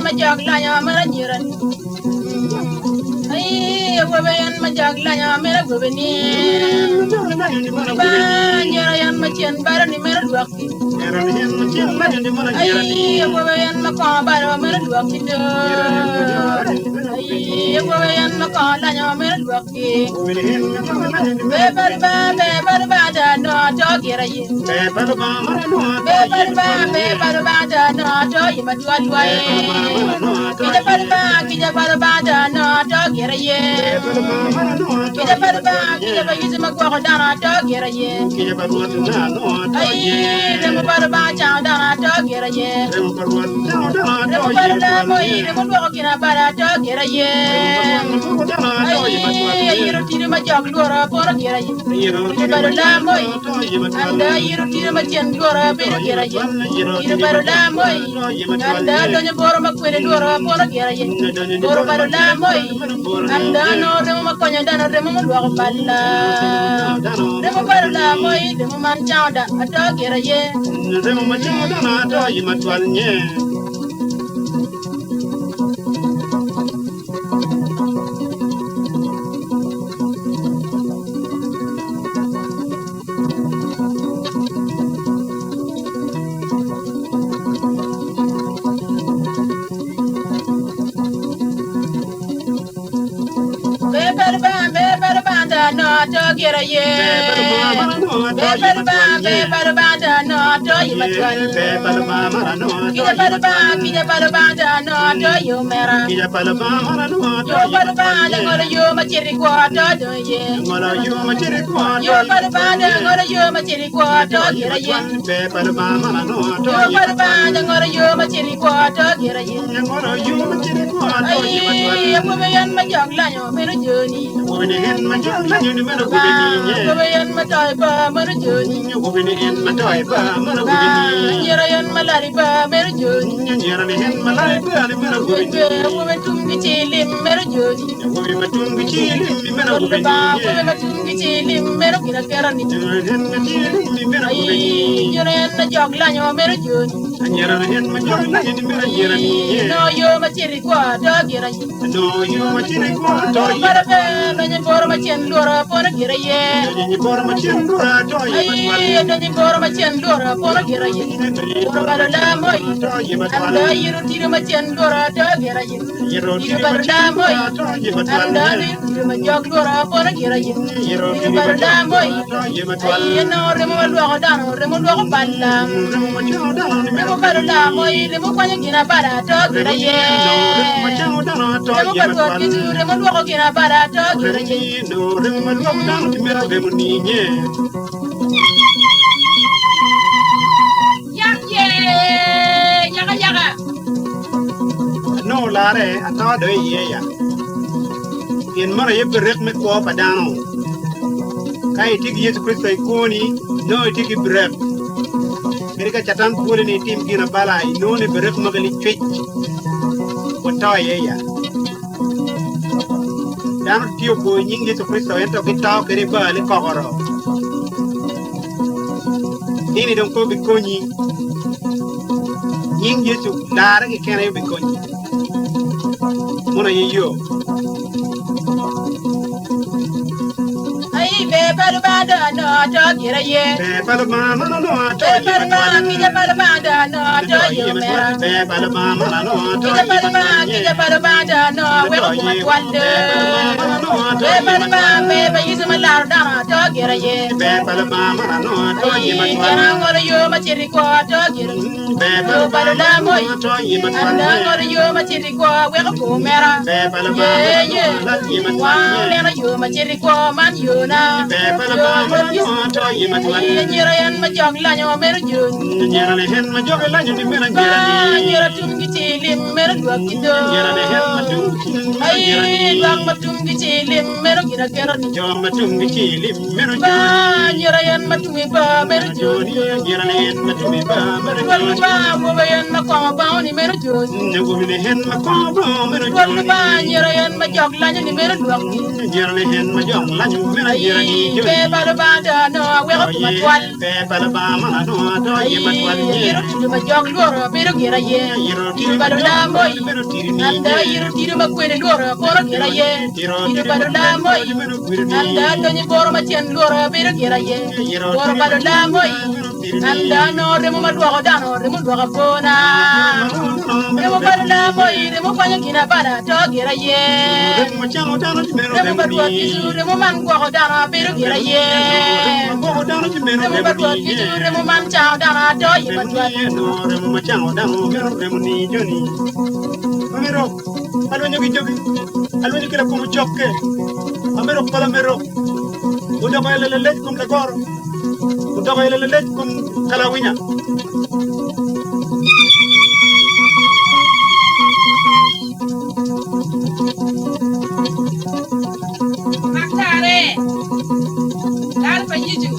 ma jog la nya mera jiran ay gobe yan ma jog la nya mera gobe ni ba nyara yan ma chen bara ni mera duaki ay gobe yan ma ko bara mera duaki do ay gobe yan ma ko la nya mera duaki be ba da no to gira yi be ba da no to yi ma duwa kija ba da no to gira yi kija ba yi ma ko da no to gira yi ay de mo ba cha da no to gira yi de mo da mo yi de mo ko kina ba da to gira yi ay yiro tiri ma jog lora por gira yi kija ba da mo yi anda yiro tiri ma chen lora per gira yi kija ba da mo yi anda do ni boro ma kwere lora por gira yi boro ba da mo yi anda no de mo ko nya da no de mo lo ko balla de mo ba da mo yi de mo man cha da to gira yi de mo ma cha da na to yi ma twal nye no to gira ye be ba da no to yi ma twal kija ba da no to yo mera yo ba da ngoro yo ma chiri ko to do ye yo ba da ngoro yo ma chiri ko to gira ye yo ba da ngoro yo ma chiri ko to gira ye ay ko be yan ma jog la yo mero joni gobe yan ma toy ba mero joni nyera yan ma lari ba mero joni gobe tumbi chilim mero joni gobe tumbi chilim mero kira kerani nyera yan na jog la yo mero joni no yo ma chiri kwa to gira yi para be ni boro ma chen lora pora gira ye ni boro ma chen lora to yi ni boro ma chen lora pora gira ye boro ba la moy anda yiru tiri ma chen lora to gira ye yiru ba la moy anda yiru ma jog lora pora gira ye yiru ba la moy ay no re mo lo da no re mo lo balla re mo ba la moy re mo kwanya gina bara to gira ye re mo ba to kitu re mo lo gina bara to gira ye yaga no lare atawa do ye ya in mara ye brek me ko padano kai tigi Yesu Kristo ikoni no tigi brek mereka chatan pole ni tim gina bala no ne brek magali chwech ko tawa ye ya dan tio ko nying Yesu Kristo ento kitao kere bale kokoro ini dong ko bikonyi nying Yesu dara ke kene bikonyi mona yeyo ay be ba da no to gira ye be bal mama no to be ba kija ba da no to yo mera be bal mama no to kija ba da no we ko ma twalde be ba yisu ma lar da to gira ye be bal mama no to yi ma twalde ngoro yo ma chiri ko to gira be bal da moy to yi ma anda ngoro yo ma chiri ko we ko mera be bal mama no yi ma twalde na yo ma chiri ko man yo na be bal mama no to yi ma twalde nyira yan ma jog la nyo mero joni nyira le hen ma joge la nyu mera nyira tungi chilim mero duakido nyira le hen ma du ay lang ma tungi chilim mero gira kerani jo ma tungi chilim mero ba nyira yan ma tungi ba mero joni nyira le hen ma tungi ba mero wal ba mo ba yan ma ko ba ni mero joni nyugo le hen ma ko ba mero wal ba nyira yan ma jog la ni mero duakido nyira le hen ma jog la nyu mera be balu banda no we ko matwal be balu ba ma no to ye matwal yiru tiru ma jong loro biru gira ye yiru balu la moy anda yiru tiru ma kwene loro poro gira ye yiru balu la moy anda to ni poro ma chen loro biru gira ye poro balu la moy anda no remo ma duogo dano remo duogo pona remo balu la moy remo kwanya kina bana to gira ye remo balu kisu remo man duogo dano biru gira ye remo balu kisu remo man chao dano to yi matwal remo ma chao dano remo ni joni amero alo nyogi jogi alo nyogi kila kumu chokke amero pala mero udah kaya lele kum lekor udah kaya lele kum kalawinya Maktare dar pa yiju